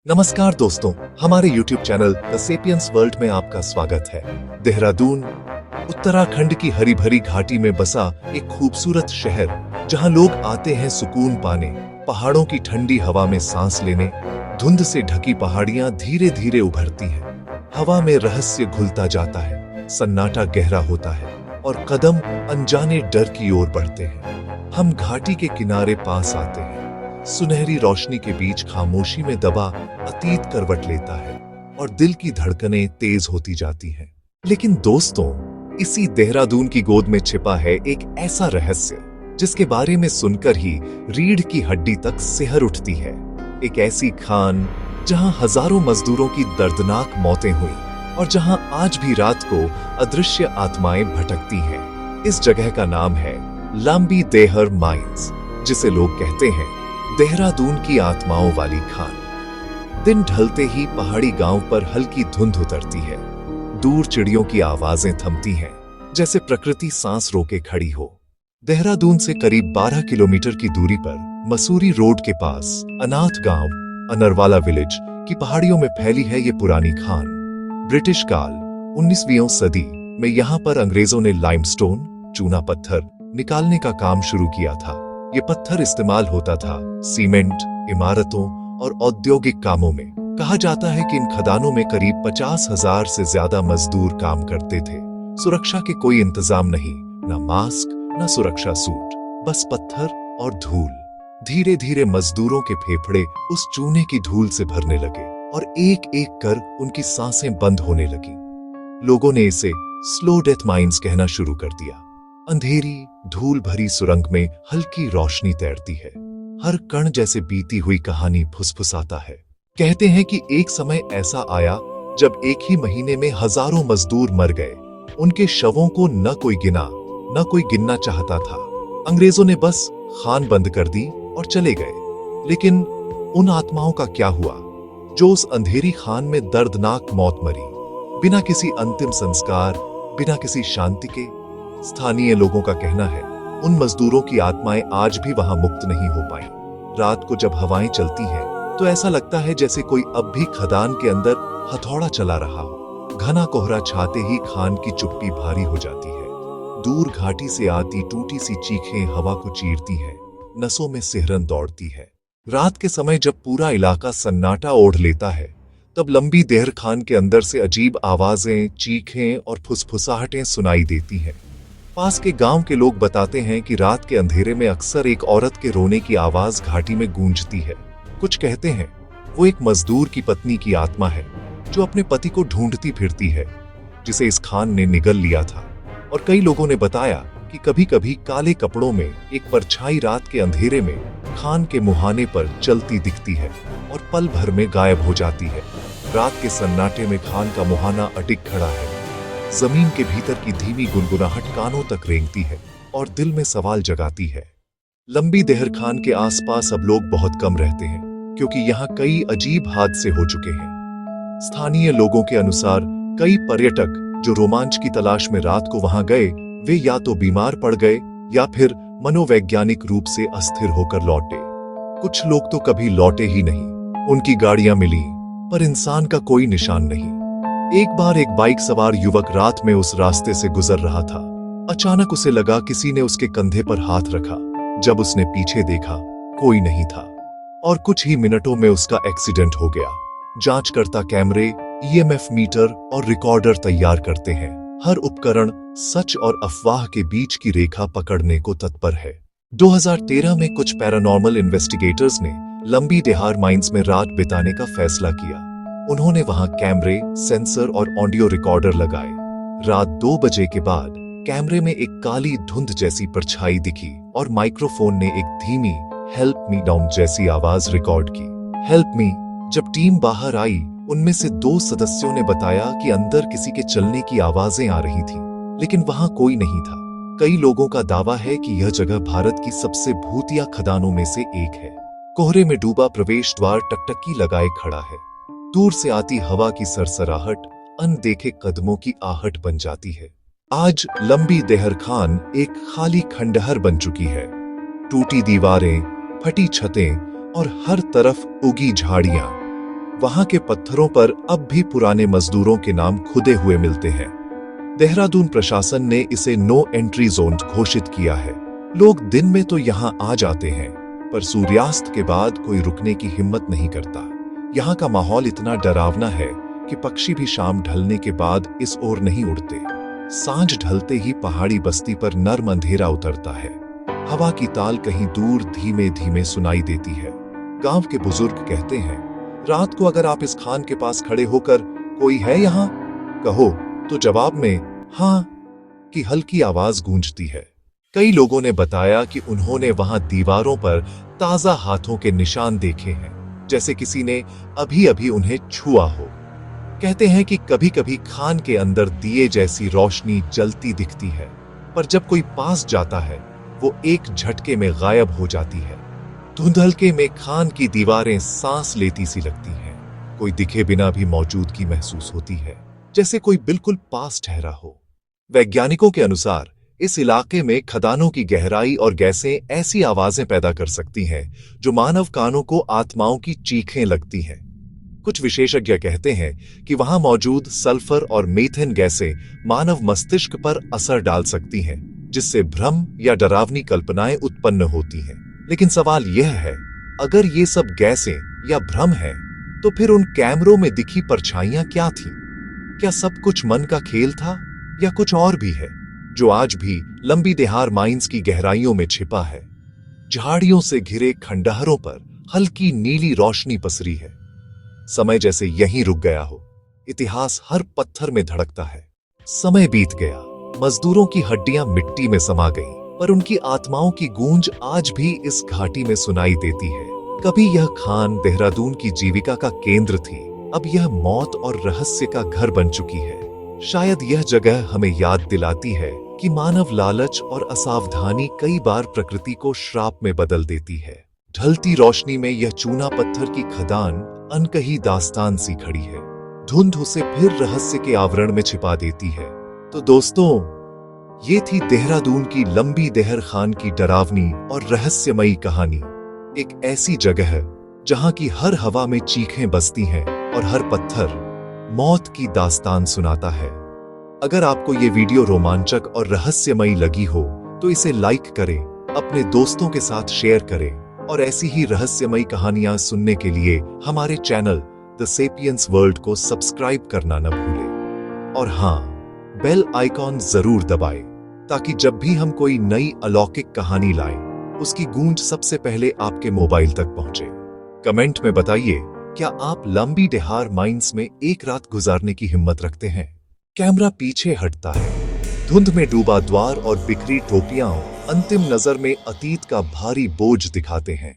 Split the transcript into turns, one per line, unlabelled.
नमस्कार दोस्तों, हमारे YouTube channel the sapiens world में आपका स्वागत है। देहरादून उत्तराखंड की हरी भरी घाटी में बसा एक खूबसूरत शहर, जहां लोग आते हैं सुकून पाने, पहाड़ों की ठंडी हवा में सांस लेने। धुंध से ढकी पहाड़ियां धीरे धीरे उभरती हैं, हवा में रहस्य घुलता जाता है, सन्नाटा गहरा होता है और कदम अनजाने डर की ओर बढ़ते हैं। हम घाटी के किनारे पास आते हैं, सुनहरी रोशनी के बीच खामोशी में दबा अतीत करवट लेता है और दिल की धड़कनें तेज होती जाती हैं। लेकिन दोस्तों, इसी देहरादून की गोद में छिपा है एक ऐसा रहस्य जिसके बारे में सुनकर ही रीढ़ की हड्डी तक सिहर उठती है। एक ऐसी खान जहां हजारों मजदूरों की दर्दनाक मौतें हुई और जहां आज भी रात को अदृश्य आत्माएं भटकती हैं। इस जगह का नाम है लंबी देहर माइंस, जिसे लोग कहते हैं देहरादून की आत्माओं वाली खान। दिन ढलते ही पहाड़ी गांव पर हल्की धुंध उतरती है, दूर चिड़ियों की आवाजें थमती हैं, जैसे प्रकृति सांस रोके खड़ी हो। देहरादून से करीब 12 किलोमीटर की दूरी पर मसूरी रोड के पास अनाथ गांव अनरवाला विलेज की पहाड़ियों में फैली है ये पुरानी खान। ब्रिटिश काल 19वीं सदी में यहाँ पर अंग्रेजों ने लाइमस्टोन चूना पत्थर निकालने का काम शुरू किया था। ये पत्थर इस्तेमाल होता था सीमेंट, इमारतों और औद्योगिक कामों में। कहा जाता है कि इन खदानों में करीब 50,000 से ज्यादा मजदूर काम करते थे। सुरक्षा के कोई इंतजाम नहीं, न मास्क न सुरक्षा सूट, बस पत्थर और धूल। धीरे धीरे मजदूरों के फेफड़े उस चूने की धूल से भरने लगे और एक एक कर उनकी सांसें बंद होने लगी। लोगों ने इसे स्लो डेथ माइंस कहना शुरू कर दिया। अंधेरी धूल भरी सुरंग में हल्की रोशनी तैरती है, हर कण जैसे बीती हुई कहानी फुसफुसाता है। कहते हैं कि एक समय ऐसा आया जब एक ही महीने में हजारों मजदूर मर गए। उनके शवों को न कोई गिना न कोई गिनना चाहता था। अंग्रेजों ने बस खान बंद कर दी और चले गए। लेकिन उन आत्माओं का क्या हुआ जो उस अंधेरी खान में दर्दनाक मौत मरी, बिना किसी अंतिम संस्कार, बिना किसी शांति के। स्थानीय लोगों का कहना है उन मजदूरों की आत्माएं आज भी वहां मुक्त नहीं हो पाई। रात को जब हवाएं चलती हैं तो ऐसा लगता है जैसे कोई अब भी खदान के अंदर हथौड़ा चला रहा हो। घना कोहरा छाते ही खान की चुप्पी भारी हो जाती है। दूर घाटी से आती टूटी सी चीखें हवा को चीरती हैं, नसों में सिहरन दौड़ती है। रात के समय जब पूरा इलाका सन्नाटा ओढ़ लेता है, तब लंबी देहर खान के अंदर से अजीब आवाजें, चीखें और फुसफुसाहटें सुनाई देती हैं। पास के गांव के लोग बताते हैं कि रात के अंधेरे में अक्सर एक औरत के रोने की आवाज घाटी में गूंजती है। कुछ कहते हैं वो एक मजदूर की पत्नी की आत्मा है जो अपने पति को ढूंढती फिरती है, जिसे इस खान ने निगल लिया था। और कई लोगों ने बताया कि कभी कभी काले कपड़ों में एक परछाई रात के अंधेरे में खान के मुहाने पर चलती दिखती है और पल भर में गायब हो जाती है। रात के सन्नाटे में खान का मुहाना अटिक खड़ा है, जमीन के भीतर की धीमी गुनगुनाहट कानों तक रेंगती है और दिल में सवाल जगाती है। लंबी देहर खान के आसपास अब लोग बहुत कम रहते हैं, क्योंकि यहाँ कई अजीब हादसे हो चुके हैं। स्थानीय लोगों के अनुसार कई पर्यटक जो रोमांच की तलाश में रात को वहां गए, वे या तो बीमार पड़ गए या फिर मनोवैज्ञानिक रूप से अस्थिर होकर लौटे। कुछ लोग तो कभी लौटे ही नहीं। उनकी गाड़ियां मिली पर इंसान का कोई निशान नहीं। एक बार एक बाइक सवार युवक रात में उस रास्ते से गुजर रहा था। अचानक उसे लगा किसी ने उसके कंधे पर हाथ रखा। जब उसने पीछे देखा, कोई नहीं था और कुछ ही मिनटों में उसका एक्सीडेंट हो गया। जांचकर्ता कैमरे, ईएमएफ मीटर और रिकॉर्डर तैयार करते हैं। हर उपकरण सच और अफवाह के बीच की रेखा पकड़ने को तत्पर है। 2013 में कुछ पैरानॉर्मल इन्वेस्टिगेटर्स ने लंबी देहार माइंस में रात बिताने का फैसला किया। उन्होंने वहां कैमरे, सेंसर और ऑडियो रिकॉर्डर लगाए। रात 2 बजे के बाद कैमरे में एक काली धुंध जैसी परछाई दिखी और माइक्रोफोन ने एक धीमी हेल्प मी डाउन जैसी आवाज रिकॉर्ड की। Help me. जब टीम बाहर आई, उनमें से 2 सदस्यों ने बताया कि अंदर किसी के चलने की आवाजें आ रही थीं, लेकिन वहां कोई नहीं था। कई लोगों का दावा है कि यह जगह भारत की सबसे भूतिया खदानों में से एक है। कोहरे में डूबा प्रवेश द्वार टकटकी लगाए खड़ा है। दूर से आती हवा की सरसराहट अनदेखे कदमों की आहट बन जाती है। आज लंबी देहर खान एक खाली खंडहर बन चुकी है। टूटी दीवारें, फटी छतें और हर तरफ उगी झाड़ियां। वहां के पत्थरों पर अब भी पुराने मजदूरों के नाम खुदे हुए मिलते हैं। देहरादून प्रशासन ने इसे नो एंट्री जोन घोषित किया है। लोग दिन में तो यहां आ जाते हैं, पर सूर्यास्त के बाद कोई रुकने की हिम्मत नहीं करता। यहाँ का माहौल इतना डरावना है कि पक्षी भी शाम ढलने के बाद इस ओर नहीं उड़ते। सांझ ढलते ही पहाड़ी बस्ती पर नर्म अंधेरा उतरता है। हवा की ताल कहीं दूर धीमे धीमे सुनाई देती है। गांव के बुजुर्ग कहते हैं, रात को अगर आप इस खान के पास खड़े होकर कोई है यहाँ कहो, तो जवाब में हाँ की हल्की आवाज गूंजती है। कई लोगों ने बताया कि उन्होंने वहां दीवारों पर ताजा हाथों के निशान देखे हैं, जैसे किसी ने अभी अभी उन्हें छुआ हो। कहते हैं कि कभी कभी खान के अंदर दिए जैसी रोशनी जलती दिखती है, पर जब कोई पास जाता है वो एक झटके में गायब हो जाती है। धुंधलके में खान की दीवारें सांस लेती सी लगती हैं। कोई दिखे बिना भी मौजूदगी महसूस होती है, जैसे कोई बिल्कुल पास ठहरा हो। वैज्ञानिकों के अनुसार इस इलाके में खदानों की गहराई और गैसें ऐसी आवाजें पैदा कर सकती हैं जो मानव कानों को आत्माओं की चीखें लगती हैं। कुछ विशेषज्ञ कहते हैं कि वहां मौजूद सल्फर और मीथेन गैसें मानव मस्तिष्क पर असर डाल सकती हैं, जिससे भ्रम या डरावनी कल्पनाएं उत्पन्न होती हैं। लेकिन सवाल यह है, अगर ये सब गैसें या भ्रम है, तो फिर उन कैमरों में दिखी परछाइयां क्या थीं? क्या सब कुछ मन का खेल था या कुछ और भी है जो आज भी लंबी देहार माइंस की गहराइयों में छिपा है? झाड़ियों से घिरे खंडहरों पर हल्की नीली रोशनी पसरी है। समय जैसे यहीं रुक गया हो। इतिहास हर पत्थर में धड़कता है। समय बीत गया, मजदूरों की हड्डियां मिट्टी में समा गईं, पर उनकी आत्माओं की गूंज आज भी इस घाटी में सुनाई देती है। कभी यह खान देहरादून की जीविका का केंद्र थी, अब यह मौत और रहस्य का घर बन चुकी है। शायद यह जगह हमें याद दिलाती है कि मानव लालच और असावधानी कई बार प्रकृति को श्राप में बदल देती है। ढलती रोशनी में यह चूना पत्थर की खदान अनकही दास्तान सी खड़ी है। धुंध उसे फिर रहस्य के आवरण में छिपा देती है। तो दोस्तों, ये थी देहरादून की लंबी देहर खान की डरावनी और रहस्यमयी कहानी। एक ऐसी जगह जहां की हर हवा में चीखें बजती हैं और हर पत्थर मौत की दास्तान सुनाता है। अगर आपको ये वीडियो रोमांचक और रहस्यमयी लगी हो तो इसे लाइक करें, अपने दोस्तों के साथ शेयर करें और ऐसी ही रहस्यमयी कहानियां सुनने के लिए हमारे चैनल द सेपियंस वर्ल्ड को सब्सक्राइब करना न भूलें। और हाँ, बेल आइकॉन जरूर दबाएं ताकि जब भी हम कोई नई अलौकिक कहानी लाएं, उसकी गूंज सबसे पहले आपके मोबाइल तक पहुंचे। कमेंट में बताइए, क्या आप लंबी देहार माइंस में एक रात गुजारने की हिम्मत रखते हैं? कैमरा पीछे हटता है, धुंध में डूबा द्वार और बिखरी टोपियां अंतिम नजर में अतीत का भारी बोझ दिखाते हैं।